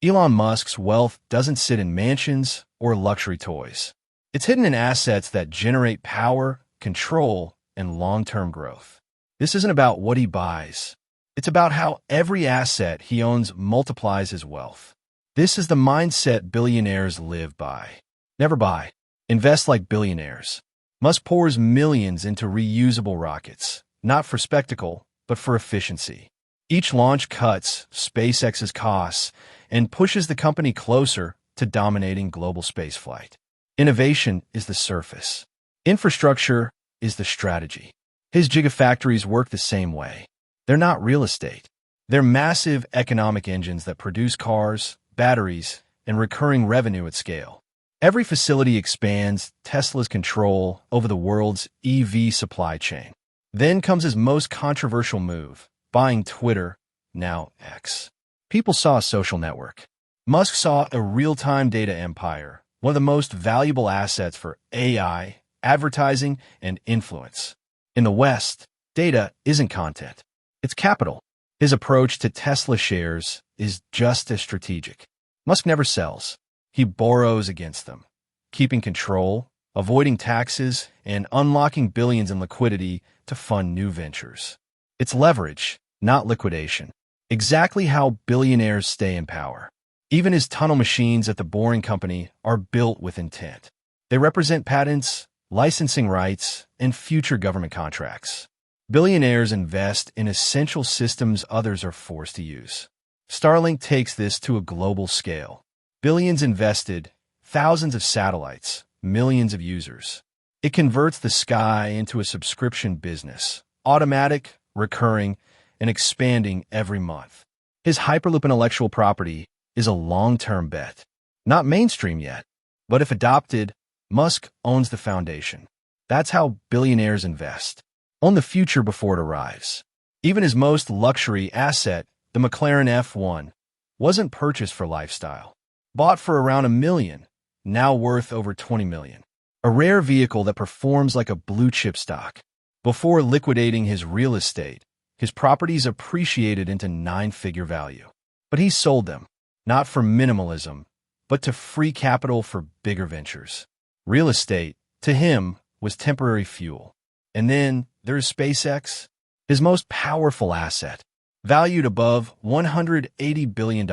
Elon Musk's wealth doesn't sit in mansions or luxury toys. It's hidden in assets that generate power, control, and long-term growth. This isn't about what he buys. It's about how every asset he owns multiplies his wealth. This is the mindset billionaires live by. Never buy. Invest like billionaires. Musk pours millions into reusable rockets, not for spectacle, but for efficiency. Each launch cuts SpaceX's costs and pushes the company closer to dominating global spaceflight. Innovation is the surface. Infrastructure is the strategy. His gigafactories work the same way. They're not real estate. They're massive economic engines that produce cars, batteries, and recurring revenue at scale. Every facility expands Tesla's control over the world's EV supply chain. Then comes his most controversial move, buying Twitter, now X. People saw a social network. Musk saw a real-time data empire, one of the most valuable assets for AI, advertising, and influence. In the West, data isn't content. It's capital. His approach to Tesla shares is just as strategic. Musk never sells. He borrows against them, keeping control, avoiding taxes, and unlocking billions in liquidity to fund new ventures. It's leverage, not liquidation. Exactly how billionaires stay in power. Even his tunnel machines at the Boring Company are built with intent. They represent patents, licensing rights, and future government contracts. Billionaires invest in essential systems others are forced to use. Starlink takes this to a global scale. Billions invested, thousands of satellites, millions of users. It converts the sky into a subscription business, automatic, recurring, and expanding every month. His Hyperloop intellectual property is a long-term bet. Not mainstream yet, but if adopted, Musk owns the foundation. That's how billionaires invest. Own the future before it arrives. Even his most luxury asset, the McLaren F1, wasn't purchased for lifestyle. Bought for around $1 million, now worth over $20 million. A rare vehicle that performs like a blue-chip stock. Before liquidating his real estate, his properties appreciated into nine-figure value. But he sold them, not for minimalism, but to free capital for bigger ventures. Real estate, to him, was temporary fuel. And then there's SpaceX, his most powerful asset, valued above $180 billion,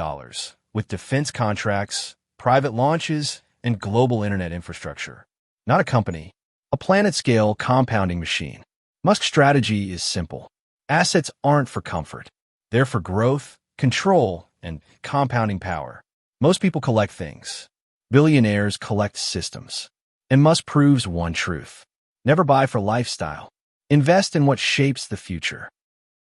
with defense contracts, private launches, and global internet infrastructure. Not a company, a planet-scale compounding machine. Musk's strategy is simple. Assets aren't for comfort. They're for growth, control, and compounding power. Most people collect things. Billionaires collect systems. And Musk proves one truth. Never buy for lifestyle. Invest in what shapes the future.